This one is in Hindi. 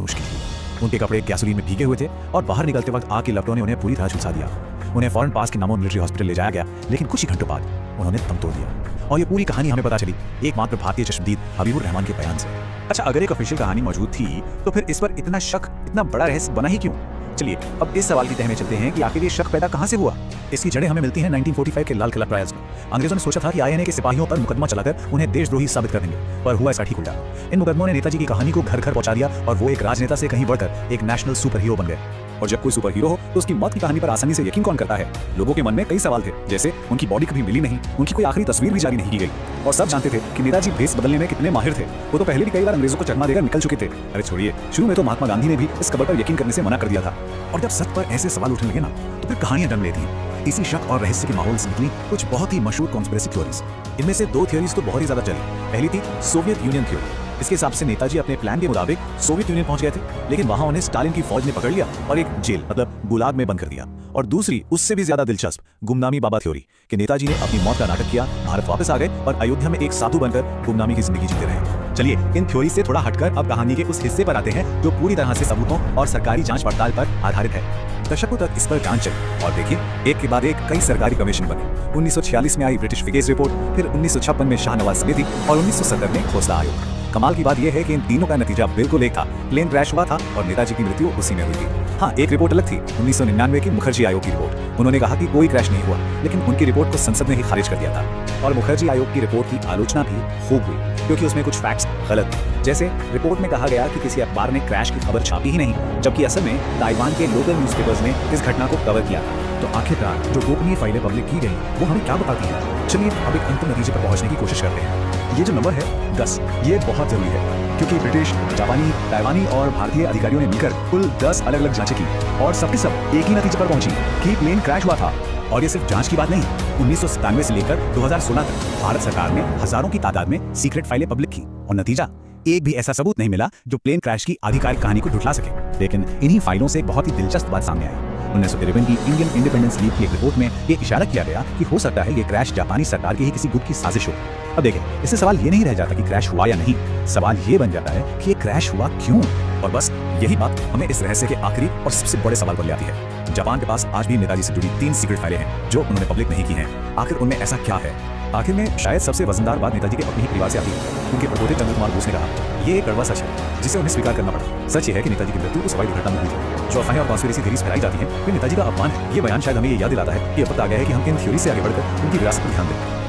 मुश्किल थी। उनके कपड़े गैसोलीन में भीगे हुए थे और बाहर निकलते वक्त आग की लपटों ने उन्हें पूरी तरह झुलसा दिया। उन्हें फौरन पास के नामो मिलिट्री हॉस्पिटल ले जाया गया, लेकिन कुछ ही घंटों बाद उन्होंने दम तोड़ दिया। और ये पूरी कहानी हमें पता चली एकमात्र भारतीय चश्मदीद हबीबुर रहमान के बयान से। अच्छा, अगर एक ऑफिशियल कहानी मौजूद थी तो फिर इस पर इतना शक, इतना बड़ा रहस्य बना ही क्यों? चलिए अब इस सवाल की तह में चलते हैं कि आखिर ये शक पैदा कहां से हुआ। इसकी जड़ें हमें मिलती हैं 1945 के लाल किला ट्रायल्स में। अंग्रेजों ने सोचा था कि आईएनए के सिपाहियों पर मुकदमा चलाकर उन्हें देशद्रोही साबित कर देंगे, पर हुआ इसका ठीक उल्टा। इन मुकदमों ने नेताजी की कहानी को घर घर पहुंचा दिया और वो एक राजनेता से कहीं बढ़कर एक नेशनल सुपर हीरो बन गए। और जब कोई सुपर हीरो हो तो उसकी मौत की कहानी पर आसानी से यकीन कौन करता है? लोगों के मन में कई सवाल थे, जैसे उनकी बॉडी कभी मिली नहीं, उनकी कोई आखिरी तस्वीर भी जारी नहीं की गई, और सब जानते थे कि नेताजी भेस बदलने में कितने माहिर थे। वो तो पहले भी कई बार अंग्रेजों को चकमा देकर निकल चुके थे। अरे छोड़िए, शुरू में तो महात्मा गांधी ने भी इस खबर पर यकीन करने से मना कर दिया था। और जब सच पर ऐसे सवाल उठने लगे ना, तो फिर कहानियां जन्म लेती हैं। इसी शक और रहस्य के माहौल से निकली कुछ बहुत ही मशहूर कॉन्स्पिरेसी थ्योरीज। इनमें से 2 थ्योरीज तो बहुत ही ज्यादा चली। पहली थी सोवियत यूनियन थ्योरी। इसके हिसाब से नेताजी अपने प्लान के मुताबिक सोवियत यूनियन पहुंच गए थे, लेकिन वहां उन्हें स्टालिन की फौज ने पकड़ लिया और एक जेल मतलब गुलाग में बंद कर दिया। और दूसरी उससे भी ज्यादा दिलचस्प गुमनामी बाबा थ्योरी कि नेताजी ने अपनी मौत का नाटक किया, भारत वापस आ गए और अयोध्या में एक साधु बनकर गुमनामी की जिंदगी जीते रहे। चलिए इन थ्योरी से थोड़ा हटकर अब कहानी के उस हिस्से पर आते हैं जो पूरी तरह से सबूतों और सरकारी जांच पड़ताल पर आधारित है। दशकों तक इस पर जांच चली और देखिए एक के बाद एक कई सरकारी कमीशन बने। 1946 में आई ब्रिटिश फिगेज रिपोर्ट, फिर 1956 में शाहनवाज समिति और 1970 में खोसला आयोग। कमाल की बात यह है कि इन तीनों का नतीजा बिल्कुल एक था, प्लेन क्रैश हुआ था और नेताजी की मृत्यु उसी में हुई थी। हाँ, एक रिपोर्ट अलग थी, 1999 की मुखर्जी आयोग की रिपोर्ट। उन्होंने कहा कि कोई क्रैश नहीं हुआ, लेकिन उनकी रिपोर्ट को संसद ने ही खारिज कर दिया था। और मुखर्जी आयोग की रिपोर्ट की आलोचना भी खूब हुई, क्योंकि उसमें कुछ फैक्ट्स गलत थे। जैसे रिपोर्ट में कहा गया कि किसी अखबार ने क्रैश की खबर छापी ही नहीं, जबकि असल में ताइवान के लोकल न्यूज़पेपर्स ने इस घटना को कवर किया था। तो आखिरकार जो गोपनीय फाइलें पब्लिक की गई वो हमें क्या बताती हैं? चलिए अब एक अंतिम नतीजे पर पहुंचने की कोशिश करते हैं। ये जो नंबर है 10, ये बहुत जरूरी है, क्योंकि ब्रिटिश, जापानी, ताइवानी और भारतीय अधिकारियों ने मिलकर कुल 10 अलग-अलग जांचें की और सबके सब एक ही नतीजे पर पहुंची कि प्लेन क्रैश हुआ था। और ये सिर्फ जांच की बात नहीं, 1997 से लेकर 2016 तक भारत सरकार ने हजारों की तादाद में सीक्रेट फाइलें पब्लिक की और नतीजा एक भी ऐसा सबूत नहीं मिला जो प्लेन क्रैश की आधिकारिक कहानी को झुठला सके। लेकिन इन्हीं फाइलों से एक बहुत ही दिलचस्प बात सामने आई। 1953 की इंडियन इंडिपेंडेंस लीग की एक रिपोर्ट में ये इशारा किया गया कि हो सकता है ये क्रैश जापानी सरकार की ही किसी गुट की साजिश हो। अब देखें, इससे सवाल ये नहीं रह जाता कि क्रैश हुआ या नहीं, सवाल ये बन जाता है कि ये क्रैश हुआ क्यों। और बस यही बात हमें इस रहस्य के आखिरी और सबसे बड़े सवाल पर ले आती है। जापान के पास आज भी नेताजी से जुड़ी 3 सीक्रेट फाइलें हैं जो उन्होंने पब्लिक नहीं की हैं। आखिर उनमें ऐसा क्या है? आखिर में शायद सबसे वजनदार बात नेताजी के अपने ही परिवार से आती है। उनके प्रपोते चंद्र कुमार बोस ने कहा, ये एक कड़वा सच है जिसे उन्हें स्वीकार करना पड़ा। सच ये है कि नेताजी की मृत्यु उस हवाई दुर्घटना में हुई थी। जो अफवाहें और कॉन्स्पिरेसी थ्योरीज फैलाई जाती हैं वे नेताजी का अपमान है। ये बयान शायद हमें ये याद दिलाता है कि अब वक्त आ गया है कि हम इन थ्योरी से आगे बढ़कर उनकी विरासत पर ध्यान दें।